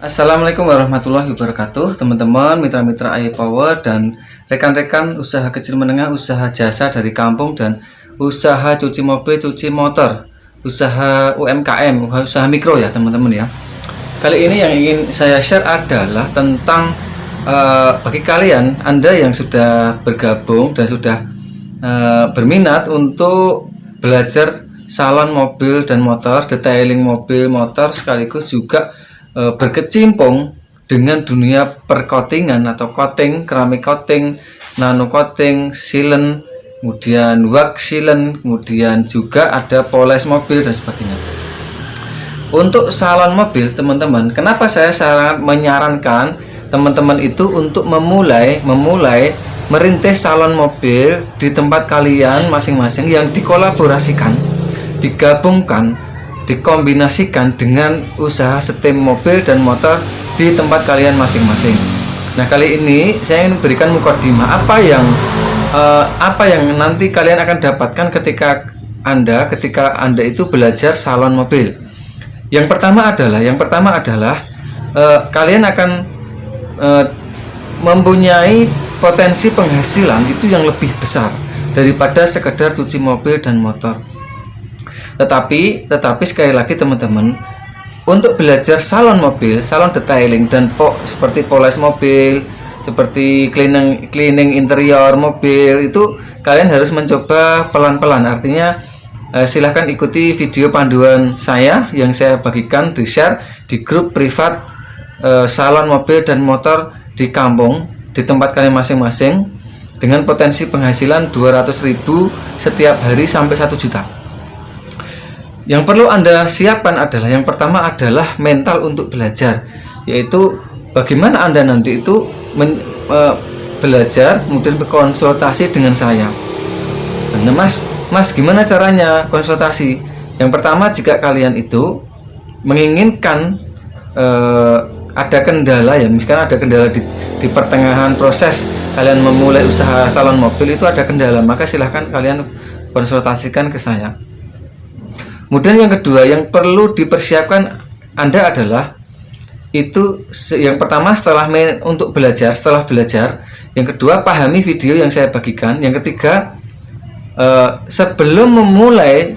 Assalamualaikum warahmatullahi wabarakatuh, teman-teman, mitra-mitra iPower dan rekan-rekan usaha kecil menengah, usaha jasa dari kampung dan usaha cuci mobil, cuci motor, usaha UMKM, usaha mikro ya teman-teman ya. Kali ini yang ingin saya share adalah tentang bagi kalian Anda yang sudah bergabung dan sudah berminat untuk belajar salon mobil dan motor, detailing mobil motor, sekaligus juga berkecimpung dengan dunia percoatingan atau coating, keramik coating, nano coating, sealant, kemudian wax sealant, kemudian juga ada poles mobil dan sebagainya. Untuk salon mobil, teman-teman, kenapa saya sangat menyarankan teman-teman itu untuk memulai merintis salon mobil di tempat kalian masing-masing yang dikolaborasikan, digabungkan, dikombinasikan dengan usaha setim mobil dan motor di tempat kalian masing-masing. Nah, kali ini saya ingin berikan mukadimah apa yang nanti kalian akan dapatkan ketika Anda itu belajar salon mobil. Yang pertama adalah kalian akan mempunyai potensi penghasilan itu yang lebih besar daripada sekedar cuci mobil dan motor. Tetapi sekali lagi teman-teman, untuk belajar salon mobil, salon detailing dan seperti poles mobil, seperti cleaning interior mobil, itu kalian harus mencoba pelan-pelan. Artinya silahkan ikuti video panduan saya yang saya bagikan di share di grup privat salon mobil dan motor di kampung, di tempat kalian masing-masing, dengan potensi penghasilan 200.000 setiap hari sampai 1 juta. Yang perlu Anda siapkan adalah, yang pertama adalah mental untuk belajar, yaitu bagaimana Anda nanti itu belajar kemudian berkonsultasi dengan saya. Nah, mas gimana caranya konsultasi? Yang pertama, jika kalian itu menginginkan ada kendala ya, misalkan ada kendala di pertengahan proses kalian memulai usaha salon mobil, itu ada kendala, maka silahkan kalian konsultasikan ke saya. Kemudian yang kedua yang perlu dipersiapkan Anda adalah itu yang pertama setelah belajar, yang kedua pahami video yang saya bagikan, yang ketiga sebelum memulai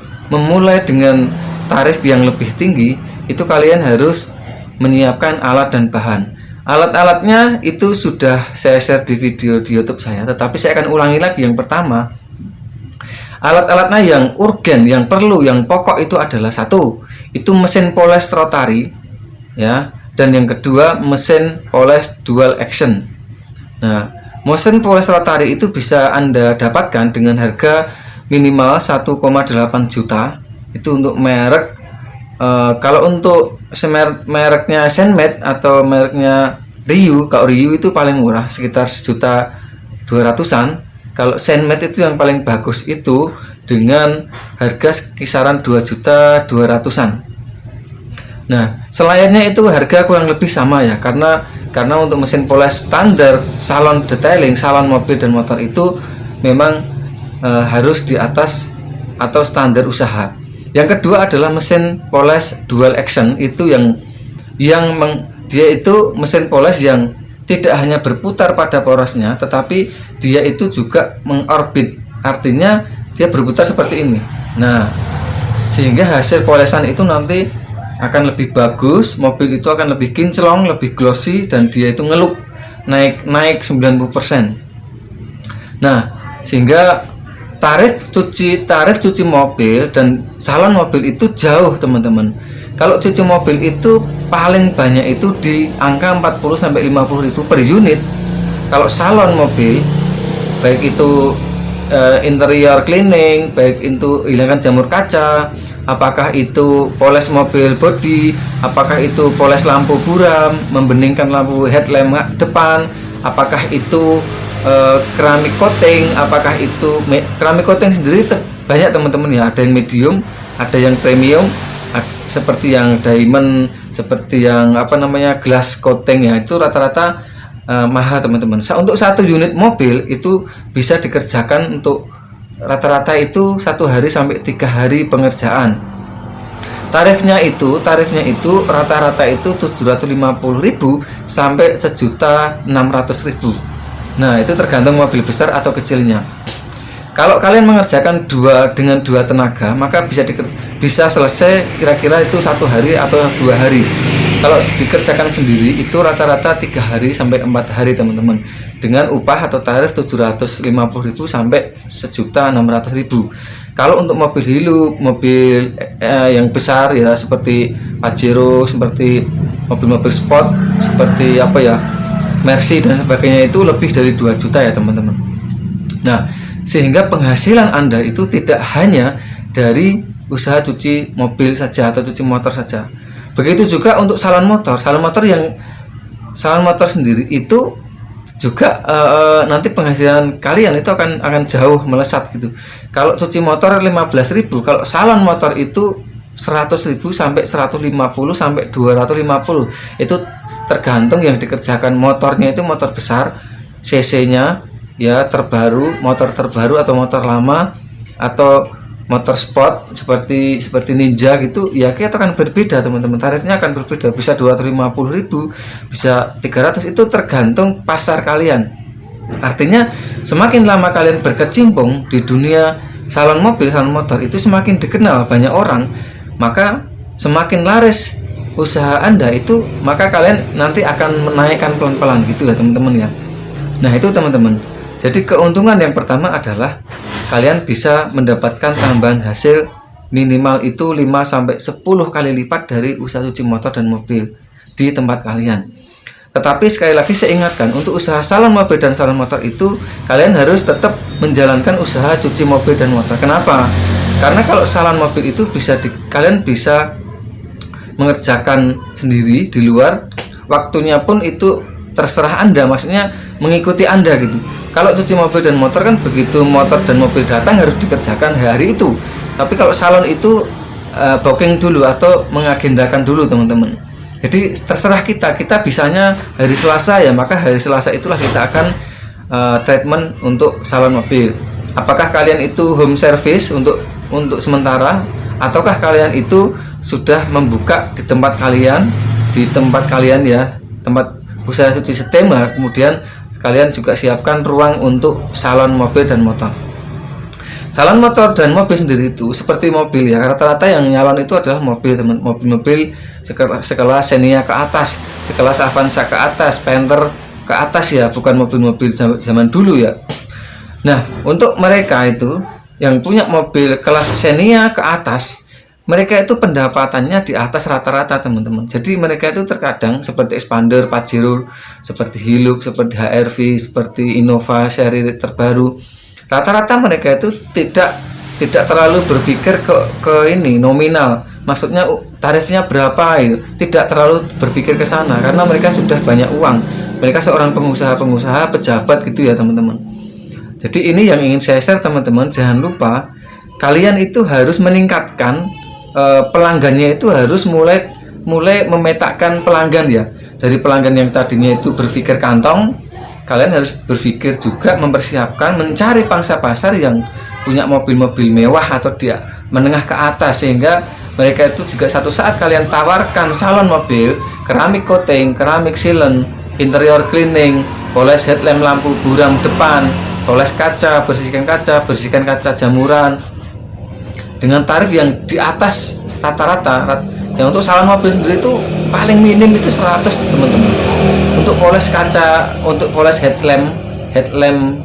dengan tarif yang lebih tinggi, itu kalian harus menyiapkan alat dan bahan. Alat-alatnya itu sudah saya share di video di YouTube saya, tetapi saya akan ulangi lagi. Yang pertama, alat-alatnya yang urgen, yang perlu, yang pokok itu adalah satu, itu mesin poles rotary ya, dan yang kedua mesin poles dual action. Nah, mesin poles rotary itu bisa Anda dapatkan dengan harga minimal 1,8 juta. Itu untuk merek kalau untuk mereknya Senmade atau mereknya Ryu, kalau Ryu itu paling murah sekitar 1.200.000-an. Kalau Senmade itu yang paling bagus itu dengan harga kisaran 2.200.000-an. Nah, selainnya itu harga kurang lebih sama ya, karena untuk mesin poles standar salon detailing, salon mobil dan motor itu memang harus di atas atau standar usaha. Yang kedua adalah mesin poles dual action, itu dia itu mesin poles yang tidak hanya berputar pada porosnya, tetapi dia itu juga mengorbit, artinya dia berputar seperti ini. Nah, sehingga hasil polesan itu nanti akan lebih bagus, mobil itu akan lebih kinclong, lebih glossy, dan dia itu ngelup naik 90%. Nah, sehingga tarif cuci mobil dan salon mobil itu jauh teman-teman. Kalau cuci mobil itu paling banyak itu di angka 40-50.000 per unit. Kalau salon mobil, baik itu interior cleaning, baik itu hilangkan jamur kaca, apakah itu poles mobil body, apakah itu poles lampu buram, membeningkan lampu headlamp depan, apakah itu keramik coating, apakah itu keramik coating sendiri banyak teman-teman ya, ada yang medium, ada yang premium, seperti yang diamond, seperti yang glass coating ya, itu rata-rata mahal teman-teman. Untuk satu unit mobil itu bisa dikerjakan untuk rata-rata itu 1 hari sampai 3 hari pengerjaan. Tarifnya itu rata-rata itu 750.000 sampai 1.600.000. Nah, itu tergantung mobil besar atau kecilnya. Kalau kalian mengerjakan dengan dua tenaga, maka bisa selesai kira-kira itu 1 hari atau 2 hari. Kalau dikerjakan sendiri itu rata-rata 3 hari sampai 4 hari, teman-teman. Dengan upah atau tarif 750.000 sampai 1.600.000. Kalau untuk mobil Hilux, mobil yang besar ya seperti Pajero, seperti mobil-mobil sport, seperti Mercy dan sebagainya, itu lebih dari 2 juta ya, teman-teman. Nah, sehingga penghasilan Anda itu tidak hanya dari usaha cuci mobil saja atau cuci motor saja. Begitu juga untuk salon motor sendiri itu juga nanti penghasilan kalian itu akan jauh melesat gitu. Kalau cuci motor 15.000, kalau salon motor itu 100.000 sampai 150 sampai 250. Itu tergantung yang dikerjakan. Motornya itu motor besar, cc-nya ya motor terbaru atau motor lama, atau motor sport seperti Ninja gitu ya, kita akan berbeda, teman-teman. Tarifnya akan berbeda, bisa 250.000, bisa 300, itu tergantung pasar kalian. Artinya semakin lama kalian berkecimpung di dunia salon mobil, salon motor, itu semakin dikenal banyak orang, maka semakin laris usaha Anda itu, maka kalian nanti akan menaikkan pelan-pelan gitu ya, teman-teman ya. Nah, itu teman-teman. Jadi keuntungan yang pertama adalah kalian bisa mendapatkan tambahan hasil minimal itu 5-10 kali lipat dari usaha cuci motor dan mobil di tempat kalian. Tetapi sekali lagi saya ingatkan, untuk usaha salon mobil dan salon motor itu kalian harus tetap menjalankan usaha cuci mobil dan motor. Kenapa? Karena kalau salon mobil itu kalian bisa mengerjakan sendiri di luar, waktunya pun itu terserah Anda, maksudnya mengikuti Anda gitu. Kalau cuci mobil dan motor kan begitu motor dan mobil datang harus dikerjakan hari itu. Tapi kalau salon itu booking dulu atau mengagendakan dulu, teman-teman. Jadi terserah kita bisanya hari Selasa ya, maka hari Selasa itulah kita akan treatment untuk salon mobil. Apakah kalian itu home service untuk sementara, ataukah kalian itu sudah membuka di tempat kalian ya, tempat usaha cuci setem, kemudian kalian juga siapkan ruang untuk salon mobil dan motor. Salon motor dan mobil sendiri itu seperti mobil ya, rata-rata yang nyalon itu adalah mobil, teman. Mobil-mobil sekelas Xenia ke atas, sekelas Avanza ke atas, Panther ke atas ya, bukan mobil-mobil zaman dulu ya. Nah, untuk mereka itu yang punya mobil kelas Xenia ke atas, mereka itu pendapatannya di atas rata-rata, teman-teman. Jadi mereka itu terkadang seperti Expander, Pajero, seperti Hilux, seperti HRV, seperti Innova seri terbaru. Rata-rata mereka itu tidak terlalu berpikir ke ini nominal. Maksudnya tarifnya berapa itu. Tidak terlalu berpikir ke sana karena mereka sudah banyak uang. Mereka seorang pengusaha, pejabat gitu ya, teman-teman. Jadi ini yang ingin saya share, teman-teman. Jangan lupa kalian itu harus meningkatkan pelanggannya, itu harus mulai memetakan pelanggan ya. Dari pelanggan yang tadinya itu berpikir kantong, kalian harus berpikir juga mempersiapkan mencari pangsa pasar yang punya mobil-mobil mewah atau dia menengah ke atas, sehingga mereka itu juga satu saat kalian tawarkan salon mobil, keramik coating, keramik sealant, interior cleaning, poles headlamp, lampu buram depan, poles kaca, bersihkan kaca jamuran dengan tarif yang di atas rata-rata. Yang untuk salon mobil sendiri itu paling minim itu 100, teman-teman. Untuk poles kaca, untuk poles headlamp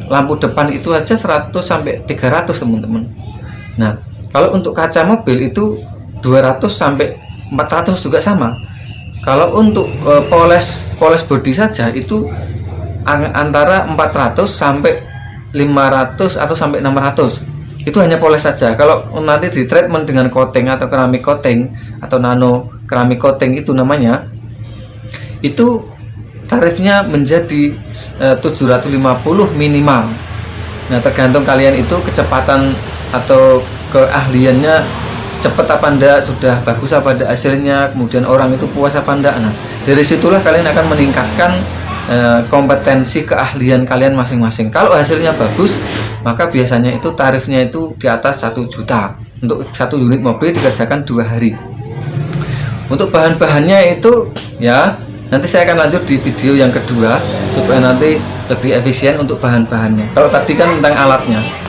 lampu depan itu aja 100 sampai 300, teman-teman. Nah, kalau untuk kaca mobil itu 200 sampai 400 juga sama. Kalau untuk poles bodi saja itu antara 400 sampai 500 atau sampai 600. Itu hanya poles saja. Kalau nanti di treatment dengan coating atau keramik coating atau nano keramik coating itu namanya, itu tarifnya menjadi 750 minimal. Nah, tergantung kalian itu kecepatan atau keahliannya cepat apa enggak, sudah bagus apa enggak hasilnya, kemudian orang itu puas apa enggak. Nah, dari situlah kalian akan meningkatkan kompetensi keahlian kalian masing-masing. Kalau hasilnya bagus, maka biasanya itu tarifnya itu di atas 1 juta untuk 1 unit mobil dikerjakan 2 hari. Untuk bahan-bahannya itu ya nanti saya akan lanjut di video yang kedua supaya nanti lebih efisien untuk bahan-bahannya. Kalau tadi kan tentang alatnya.